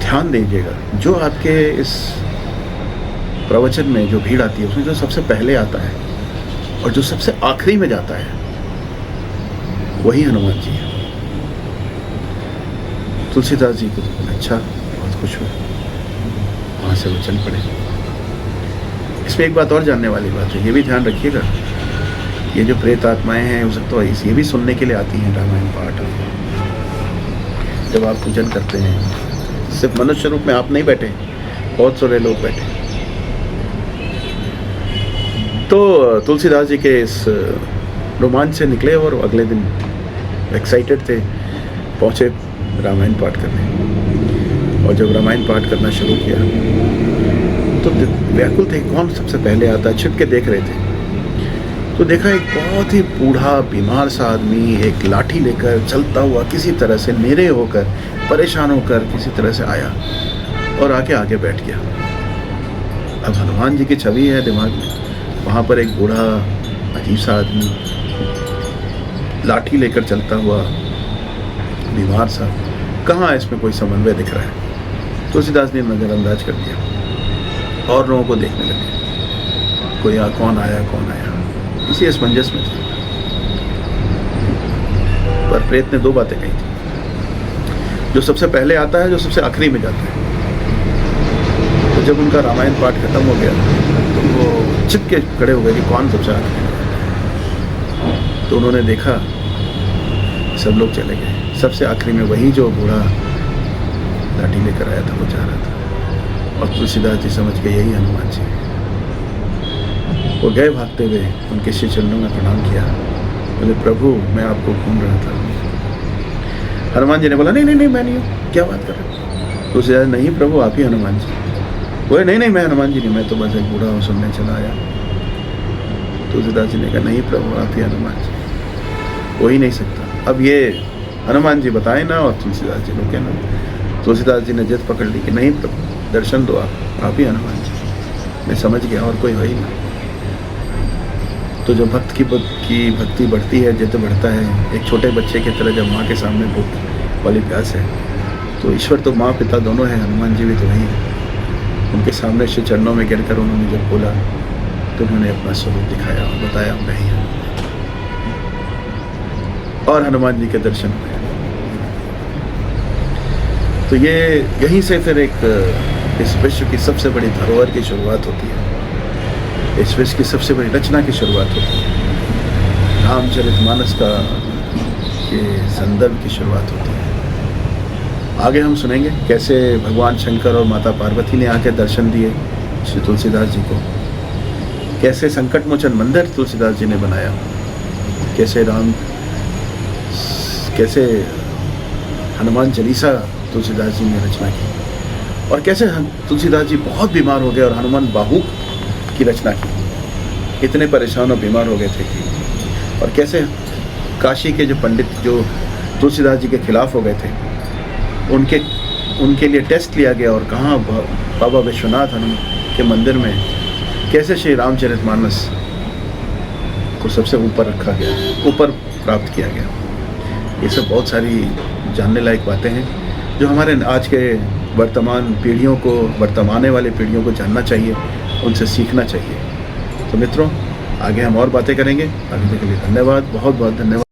ध्यान दीजिएगा, जो आपके इस प्रवचन में जो भीड़ आती है उसमें जो सबसे पहले आता है और जो सबसे आखिरी में जाता है वही हनुमान जी है। तुलसीदास जी को अच्छा, बहुत खुश हुए, वहाँ से वो चल पड़े। इसमें एक बात और जानने वाली बात है, ये भी ध्यान रखिएगा, ये जो प्रेत आत्माएं हैं हो सकता है ये भी सुनने के लिए आती हैं रामायण पाठ। जब आप पूजन करते हैं, सिर्फ मनुष्य रूप में आप नहीं बैठे, बहुत सारे लोग बैठे। तो तुलसीदास जी के इस रोमांच से निकले और अगले दिन एक्साइटेड थे, पहुँचे रामायण पाठ करने। और जब रामायण पाठ करना शुरू किया तो व्याकुल थे, कौन सबसे पहले आता है, छिप के देख रहे थे। तो देखा एक बहुत ही बूढ़ा बीमार सा आदमी एक लाठी लेकर चलता हुआ किसी तरह से निरे होकर, परेशान होकर किसी तरह से आया और आगे बैठ गया। अब हनुमान जी की छवि है दिमाग में, वहाँ पर एक बूढ़ा अजीब सा आदमी लाठी लेकर चलता हुआ बीमार सा, कहाँ इसमें कोई समन्वय दिख रहा है। तुलसीदास ने नज़रअंदाज कर दिया और लोगों को देखने लगे, कोई कौन आया, इसी असमंजस में थे। पर प्रेत ने दो बातें कही थी, जो सबसे पहले आता है, जो सबसे आखिरी में जाता है। तो जब उनका रामायण पाठ खत्म हो गया तो वो चिप के खड़े हो गए कि कौन सबसे आखिरी में जाता है। तो उन्होंने देखा सब लोग चले गए, सबसे आखिरी में वही जो बूढ़ा लाठी लेकर आया था वो जा रहा था। और तुलसीदास जी समझ गए यही हनुमान जी। वो गए भागते हुए, उनके श्री चरणों में प्रणाम किया, बोले प्रभु मैं आपको घूम रहा था। हनुमान जी ने बोला नहीं मैं नहीं हूँ, क्या बात कर रहे हो? तुलसीदास नहीं प्रभु आप ही हनुमान जी। बोले नहीं मैं हनुमान जी नहीं, मैं तो बस एक बूढ़ा हूँ, सुनने चला आया। तुलसीदास जी ने कहा नहीं प्रभु आप ही हनुमान जी, हो ही नहीं सकता। अब ये हनुमान जी बताए ना और तुलसीदास जी रुके ना। तुलसीदास जी ने जिद पकड़ ली कि नहीं प्रभु दर्शन दो, आप ही हनुमान जी। मैं समझ गया और कोई हो ही नहीं। तो जब भक्त की भक्ति बढ़ती है, जिद बढ़ता है, एक छोटे बच्चे की तरह जब माँ के सामने भूख वाली प्यास है, तो ईश्वर तो माँ पिता दोनों है, हनुमान जी भी तो वही है। उनके सामने श्री चरणों में गिरकर उन्होंने जब बोला तो उन्होंने अपना स्वरूप दिखाया और बताया मैं ही हूँ। और हनुमान जी के दर्शन हुए। तो ये यहीं से फिर एक इस विश्व की सबसे बड़ी धरोहर की शुरुआत होती है, इस विश्व की सबसे बड़ी रचना की शुरुआत होती है, रामचरितमानस का के संदर्भ की शुरुआत होती है। आगे हम सुनेंगे कैसे भगवान शंकर और माता पार्वती ने आके दर्शन दिए श्री तुलसीदास जी को, कैसे संकट मोचन मंदिर तुलसीदास जी ने बनाया, कैसे हनुमान चालीसा तुलसीदास जी ने रचना की, और कैसे तुलसीदास जी बहुत बीमार हो गए और हनुमान बाहु की रचना की। इतने परेशान और बीमार हो गए थे कि, और कैसे काशी के जो पंडित जो तुलसीदास जी के खिलाफ हो गए थे, उनके लिए टेस्ट लिया गया और कहाँ बाबा विश्वनाथ हनुमान के मंदिर में कैसे श्री रामचरितमानस को सबसे ऊपर रखा गया, ऊपर प्राप्त किया गया। ये सब बहुत सारी जानने लायक बातें हैं जो हमारे आज के वर्तमान पीढ़ियों को, वर्तमाने वाले पीढ़ियों को जानना चाहिए, उनसे सीखना चाहिए। तो मित्रों, आगे हम और बातें करेंगे। अभी तक के लिए धन्यवाद, बहुत बहुत धन्यवाद।